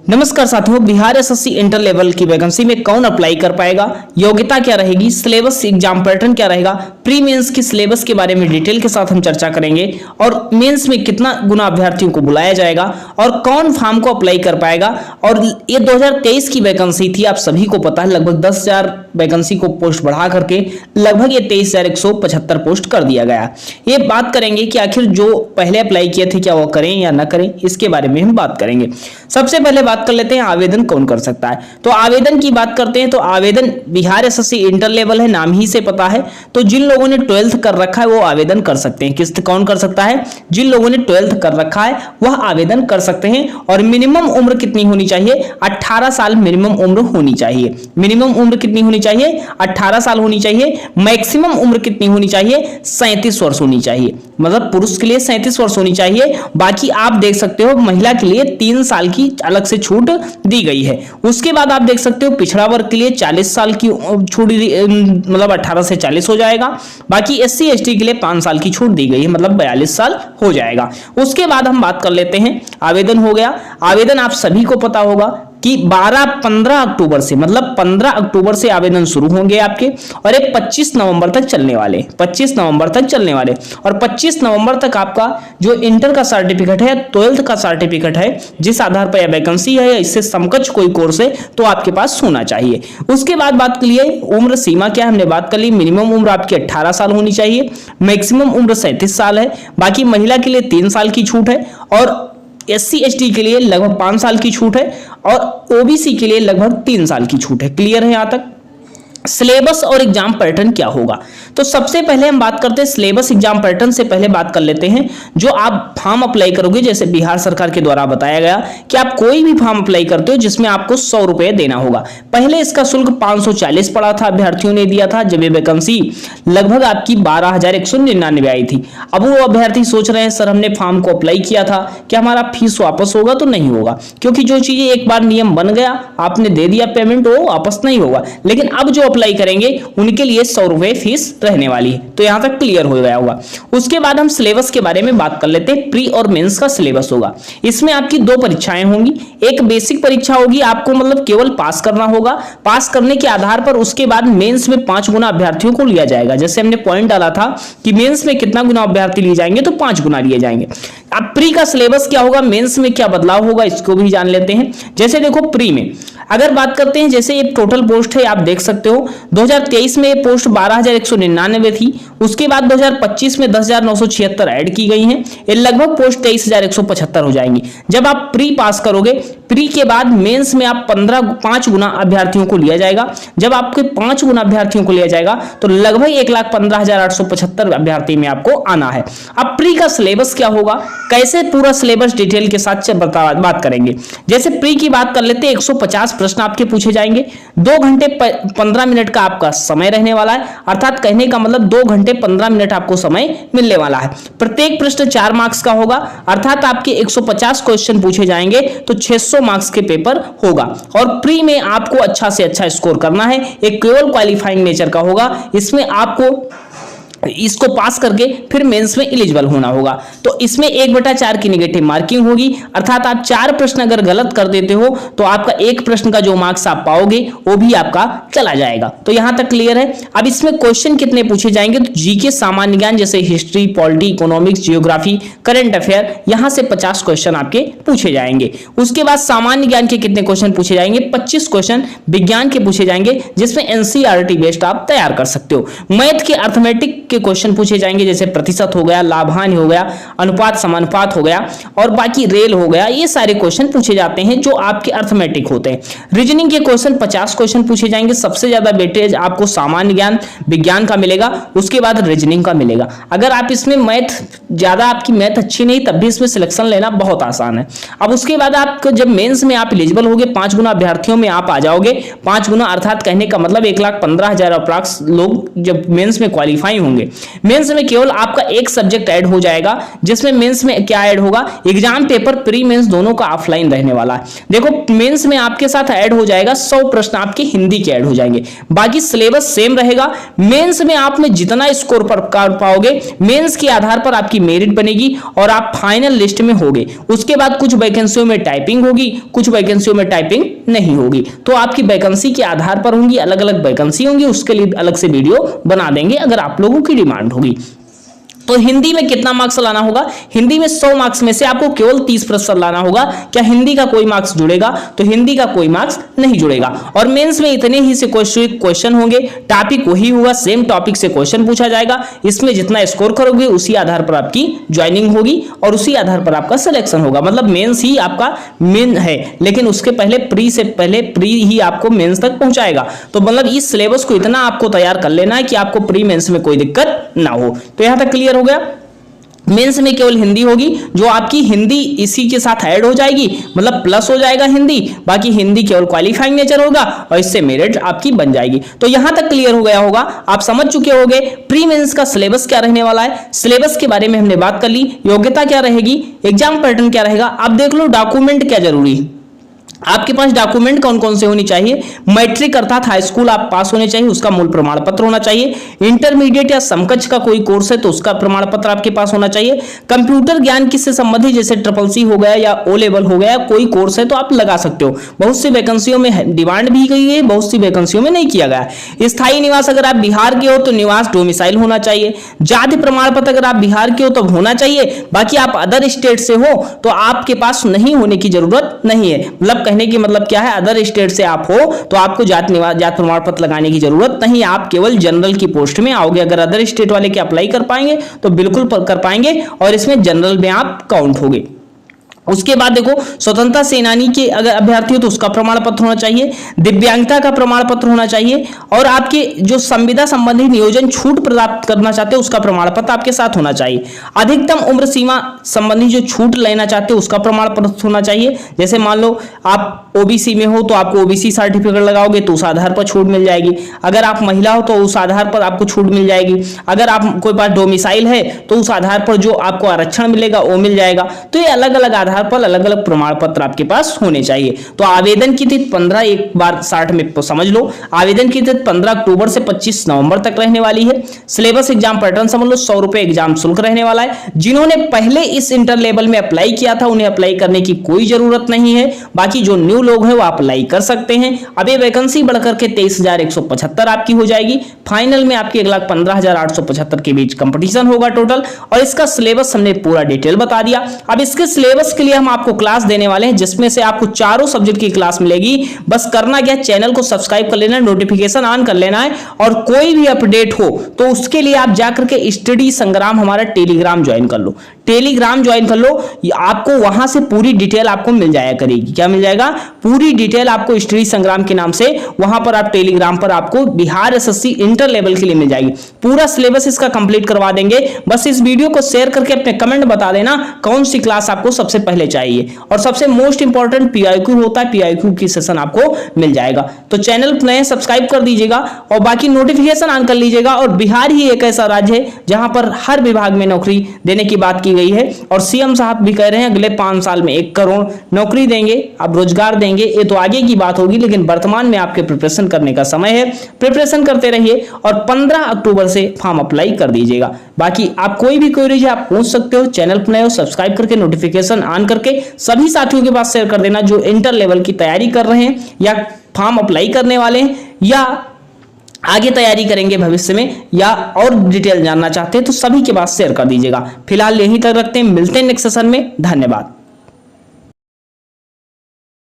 नमस्कार साथियों, Bihar SSC inter level की वैकेंसी में कौन अप्लाई कर पाएगा, योग्यता क्या रहेगी, सिलेबस एग्जाम पैटर्न क्या रहेगा, प्री मेंस की सिलेबस के बारे में डिटेल के साथ हम चर्चा करेंगे और मेंस में कितना गुना अभ्यर्थियों को बुलाया जाएगा और कौन फॉर्म को अप्लाई कर पाएगा। और ये 2023 की वैकेंसी थी, आप सभी को पता है, लगभग 10,000 वैकेंसी को पोस्ट बढ़ा करके लगभग ये 23,175 पोस्ट कर दिया गया। ये बात करेंगे कि आखिर जो पहले अप्लाई किए थे क्या वो करें या ना करें, इसके बारे में हम बात करेंगे। सबसे पहले बात कर लेते हैं आवेदन कौन कर सकता है। तो आवेदन की बात करते हैं तो आवेदन बिहार एसएससी इंटर लेवल है, नाम ही से पता है। तो जिन लोगों ने 12th कर रखा है वो आवेदन कर सकते हैं। किस कौन कर सकता है? जिन लोगों ने 12th कर रखा है वह आवेदन कर सकते हैं। और मिनिमम उम्र कितनी होनी चाहिए? 18 साल मिनिमम उम्र होनी चाहिए। मिनिमम उम्र कितनी होनी चाहिए? 18 साल होनी चाहिए। मैक्सिमम उम्र कितनी होनी चाहिए? 37 वर्ष होनी चाहिए। मतलब पुरुष के लिए 37 वर्ष होनी चाहिए। बाकी आप देख सकते हो महिला के लिए 3 साल की अलग से छूट दी गई है। उसके बाद आप देख सकते हो पिछड़ा वर्ग के लिए 40 साल की छूट, मतलब 18 से 40 हो जाएगा। बाकी एससी एसटी के लिए 5 साल की छूट दी गई है, मतलब 42 साल हो जाएगा। उसके बाद हम बात कर लेते हैं, आवेदन हो गया। आवेदन आप सभी को पता होगा कि 15 अक्टूबर से, मतलब 15 अक्टूबर से आवेदन शुरू होंगे आपके और ये 25 नवंबर तक चलने वाले, 25 नवंबर तक चलने वाले। और 25 नवंबर तक आपका जो इंटर का सर्टिफिकेट है, 12th का सर्टिफिकेट है, जिस आधार पर यह वैकेंसी है या इससे समकक्ष कोई कोर्स है तो आपके पास होना चाहिए। उसके बाद बात कर लिए उम्र सीमा क्या, हमने बात कर ली। मिनिमम उम्र आपकी 18 साल होनी चाहिए, मैक्सिमम उम्र 37 साल है। बाकी महिला के लिए 3 साल की छूट है और एससी एसटी के लिए लगभग 5 साल की छूट है और ओबीसी के लिए लगभग 3 साल की छूट है। क्लियर है यहां तक? सिलेबस और एग्जाम पैटर्न क्या होगा, तो सबसे पहले हम बात करते हैं सिलेबस एग्जाम पैटर्न से पहले बात कर लेते हैं। जो आप फॉर्म अप्लाई करोगे, जैसे बिहार सरकार के द्वारा बताया गया कि आप कोई भी फॉर्म अप्लाई करते हो जिसमें आपको 100 रुपए देना होगा। पहले इसका शुल्क 540 पड़ा था, अभ्यर्थियों ने दिया था जब ये वैकेंसी लगभग आपकी 12,199 आई थी। अब वो अभ्यर्थी सोच रहे हैं सर हमने फॉर्म को अप्लाई किया था, क्या हमारा फीस वापस होगा? तो नहीं होगा, क्योंकि जो चीजें एक बार नियम बन गया, आपने दे दिया पेमेंट, वो वापस नहीं होगा। लेकिन अब जो अप्लाई करेंगे उनके लिए 100 रुपए फीस रहने वाली है। तो यहां तक क्लियर हो गया होगा। उसके बाद हम सिलेबस के बारे में बात कर लेते हैं। प्री और मेंस का सिलेबस होगा। इसमें आपकी 2 परीक्षाएं होंगी। एक बेसिक परीक्षा होगी, आपको मतलब केवल पास करना होगा। पास करने के आधार पर उसके बाद मेंस में 5 गुना अभ्यर्थियों को लिया जाएगा। जैसे हमने पॉइंट डाला था कि मेंस में कितना गुना अभ्यर्थी लिए जाएंगे, तो 5 गुना लिए जाएंगे। अब प्री का सिलेबस क्या होगा, मेंस में क्या बदलाव होगा, इसको भी जान लेते हैं। जैसे देखो प्री में अगर बात करते हैं, जैसे ये टोटल पोस्ट है, आप देख सकते हो 2023 में ये पोस्ट 12,199 थी। उसके बाद 2025 में 10,976 ऐड की गई हैं। ये लगभग पोस्ट 23,175 हो जाएंगी। जब आप प्री पास करोगे, प्री के बाद मेंस में आप 5 गुना अभ्यर्थियों को लिया जाएगा। जब आपके 5 गुना अभ्यर्थियों को लिया जाएगा तो लगभग 1,15,875 अभ्यर्थी में आपको आना है। अब प्री का सिलेबस क्या होगा, कैसे पूरा सिलेबस डिटेल के साथ बात करेंगे। जैसे प्री की बात कर लेते हैं, 150 प्रश्न आपके पूछे जाएंगे। 2 घंटे 15 मिनट का आपका समय रहने वाला है, अर्थात कहने का मतलब 2 घंटे 15 मिनट आपको समय मिलने वाला है। प्रत्येक प्रश्न 4 मार्क्स का होगा, अर्थात आपके 150 क्वेश्चन पूछे जाएंगे तो 600 मार्क्स के पेपर होगा। और प्री में आपको अच्छा से अच्छा स्कोर करना है। एक केवल क्वालिफाइंग नेचर का होगा, इसमें आपको इसको पास करके फिर मेंस में एलिजिबल होना होगा। तो इसमें 1/4 की नेगेटिव मार्किंग होगी, अर्थात आप 4 प्रश्न अगर गलत कर देते हो तो आपका 1 प्रश्न का जो मार्क्स आप पाओगे वो भी आपका चला जाएगा। तो यहां तक क्लियर है। अब इसमें क्वेश्चन कितने पूछे जाएंगे, तो जीके सामान्य ज्ञान जैसे history, polity, economics, geography, current affair, यहां से 50 क्वेश्चन आपके पूछे जाएंगे। उसके बाद सामान्य ज्ञान के कितने क्वेश्चन पूछे जाएंगे, 25 क्वेश्चन विज्ञान के पूछे जाएंगे, जिसमें एनसीईआरटी बेस्ड आप तैयार कर सकते हो। मैथ के अर्थमेटिक के क्वेश्चन पूछे जाएंगे, जैसे प्रतिशत हो गया, लाभांश हो गया, अनुपात समानुपात हो गया और बाकी रेल हो गया। ये सारे क्वेश्चन पूछे जाते हैं जो आपके अर्थमेटिक होते हैं। रीजनिंग के क्वेश्चन 50 क्वेश्चन पूछे जाएंगे। सबसे ज्यादा वेटेज आपको सामान्य ज्ञान विज्ञान का मिलेगा, उसके बाद रीजनिंग का मिलेगा। अगर आप इसमें ज्यादा आपकी मैथ अच्छी नहीं, तब भी इसमें सिलेक्शन लेना बहुत आसान है। अब उसके बाद आपको जब मेंस में आप एलिजिबल होगे, 5 गुना अभ्यर्थियों में आप आ जाओगे। 5 गुना अर्थात कहने का मतलब 1,15,000 अप्रॉक्स लोग जब मेंस में क्वालिफाई होंगे होंगे। मेंस में केवल आपका एक सब्जेक्ट ऐड हो जाएगा, जिसमें मेंस में क्या ऐड होगा, एग्जाम पेपर प्री मेंस दोनों का ऑफलाइन रहने वाला है। देखो मेंस में आपके साथ ऐड हो जाएगा 100 प्रश्न आपके हिंदी के ऐड हो जाएंगे, बाकी सिलेबस सेम रहेगा। मेंस में आप में जितना स्कोर पर कर पाओगे मेंस के आधार पर आपकी मेरिट बनेगी और आप फाइनल लिस्ट में होगे। उसके बाद कुछ वैकेंसियों में टाइपिंग होगी, कुछ वैकेंसियों में टाइपिंग नहीं होगी, तो आपकी वैकेंसी के आधार पर होंगी, अलग अलग वैकेंसी होंगी, उसके लिए अलग से वीडियो बना देंगे अगर आप लोगों की डिमांड होगी। तो हिंदी में कितना मार्क्स लाना होगा, हिंदी में 100 मार्क्स में से आपको केवल 30% लाना होगा। क्या हिंदी का कोई मार्क्स जुड़ेगा, तो हिंदी का कोई मार्क्स नहीं जुड़ेगा। और मेंस में इतने ही से क्वेश्चन होंगे, टॉपिक वही होगा, सेम टॉपिक से क्वेश्चन पूछा जाएगा। इसमें जितना स्कोर करोगे उसी आधार पर आपकी ज्वाइनिंग होगी और उसी आधार पर आपका सिलेक्शन होगा। मतलब मेंस ही आपका मेन है, लेकिन उसके पहले प्री ही आपको मेंस तक पहुंचाएगा। तो मतलब इस सिलेबस को इतना आपको तैयार कर लेना है कि आपको प्री मेंस में कोई दिक्कत ना हो। तो यहां तक क्लियर हो गया। मेंस में केवल हिंदी होगी, जो आपकी हिंदी इसी के साथ ऐड हो जाएगी, मतलब प्लस हो जाएगा हिंदी, बाकी हिंदी केवल क्वालिफाइंग नेचर होगा और इससे मेरिट आपकी बन जाएगी। तो यहां तक क्लियर हो गया होगा, आप समझ चुके होंगे प्री मेंस का सिलेबस क्या रहने वाला है। सिलेबस के बारे में हमने बात कर ली, योग्यता क्या रहेगी, एग्जाम पैटर्न क्या रहेगा। अब देख लो डॉक्यूमेंट क्या जरूरी है। आपके पास डॉक्यूमेंट कौन कौन से होनी चाहिए, मैट्रिक अर्थात हाई स्कूल आप पास होने चाहिए, उसका मूल प्रमाण पत्र होना चाहिए। इंटरमीडिएट या समकक्ष का कोई कोर्स है तो उसका प्रमाण पत्र आपके पास होना चाहिए। कंप्यूटर ज्ञान किससे संबंधित, जैसे CCC हो गया या O लेवल हो गया, कोई कोर्स है तो आप लगा सकते हो। बहुत सी वैकेंसियों में डिमांड भी गई है, बहुत सी वैकेंसियों में नहीं किया गया। स्थायी निवास अगर आप बिहार के हो तो निवास डोमिसाइल होना चाहिए। जाति प्रमाण पत्र अगर आप बिहार के हो तो होना चाहिए, बाकी आप अदर स्टेट से हो तो आपके पास नहीं होने की जरूरत नहीं है। मतलब कहने की मतलब क्या है, अदर स्टेट से आप हो तो आपको जात प्रमाण पत्र लगाने की जरूरत नहीं, आप केवल जनरल की पोस्ट में आओगे। अगर अदर स्टेट वाले के अप्लाई कर पाएंगे तो बिल्कुल कर पाएंगे और इसमें जनरल में आप काउंट होगे। उसके बाद देखो स्वतंत्रता सेनानी के अगर अभ्यर्थी हो तो उसका प्रमाण पत्र होना चाहिए, दिव्यांगता का प्रमाण पत्र होना चाहिए और आपके जो संविदा संबंधी नियोजन छूट प्राप्त करना चाहते हो उसका प्रमाण पत्र आपके साथ होना चाहिए। अधिकतम उम्र सीमा संबंधी जो छूट लेना चाहते हो उसका प्रमाण पत्र होना चाहिए। जैसे मान लो आप ओबीसी में हो तो आपको ओबीसी सर्टिफिकेट लगाओगे तो उस आधार पर छूट मिल जाएगी। अगर आप महिला हो तो उस आधार पर आपको छूट मिल जाएगी। अगर आप कोई पास डोमिसाइल है तो उस आधार पर जो आपको आरक्षण मिलेगा वो मिल जाएगा। तो ये अलग अलग आधार पर अलग अलग प्रमाण पत्र आपके पास होने चाहिए। तो आवेदन की तिथि 15, एक बार 60 में तो समझ लो, आवेदन की तिथि 15 अक्टूबर से 25 नवंबर तक रहने वाली है। सिलेबस एग्जाम पैटर्न समझ लो, 100 रुपए एग्जाम शुल्क रहने वाला है। जिन्होंने पहले इस इंटर लेवल में अप्लाई किया था उन्हें अप्लाई करने की कोई जरूरत नहीं है, बाकी जो न्यू लोग हैं वो अप्लाई कर सकते हैं। अब ये वैकेंसी बढ़कर के 23,175 आपकी हो जाएगी। फाइनल में आपकी 1,15,875 के बीच कंपटीशन होगा टोटल। और इसका सिलेबस हमने पूरा डिटेल बता दिया। अब इसके सिलेबस के लिए हम आपको क्लास देने वाले हैं जिसमें से आपको चारों सब्जेक्ट की क्लास मिलेगी। बस करना क्या, चैनल को सब्सक्राइब कर लेना है, नोटिफिकेशन ऑन कर लेना है और कोई भी अपडेट हो तो उसके लिए आप जाकर के स्टडी संग्राम हमारा टेलीग्राम ज्वाइन कर लो। टेलीग्राम ज्वाइन कर लो, आपको वहां से पूरी डिटेल आपको मिल जाया करेगी। क्या मिल जाएगा, पूरी डिटेल आपको स्टडी संग्राम के नाम से वहां पर आप टेलीग्राम पर आपको बिहार एसएससी इंटर लेवल के लिए मिल जाएगी। पूरा सिलेबस इसका कंप्लीट करवा देंगे। बस इस वीडियो को शेयर करके अपने कमेंट बता देना कौन सी क्लास आपको सबसे पहले चाहिए। और सबसे मोस्ट इंपॉर्टेंट पीआईक्यू होता है, पीआईक्यू की सेशन आपको मिल जाएगा। तो चैनल नए सब्सक्राइब कर दीजिएगा और बाकी नोटिफिकेशन ऑन कर लीजिएगा। और बिहार ही एक ऐसा राज्य है जहां पर हर विभाग में नौकरी देने की बात की गई है और सीएम साहब भी कह रहे हैं अगले 5 साल में 1 करोड़ नौकरी देंगे, अब रोजगार देंगे। ये तो आगे की बात होगी, लेकिन वर्तमान में आपके प्रिपरेशन करने का समय है। प्रिपरेशन करते रहिए और 15 अक्टूबर से फॉर्म अप्लाई कर दीजिएगा। बाकी आप कोई भी क्वेरी है आप पूछ सकते हो। चैनल पर नए हो सब्सक्राइब करके नोटिफिकेशन ऑन करके सभी साथियों के पास शेयर कर देना जो इंटर लेवल की तैयारी कर रहे हैं या फॉर्म अप्लाई करने वाले हैं या आगे तैयारी करेंगे भविष्य में या और डिटेल जानना चाहते हैं तो सभी के पास शेयर कर दीजिएगा। फिलहाल यहीं तक रखते हैं, मिलते हैं नेक्स्ट सेशन में। धन्यवाद।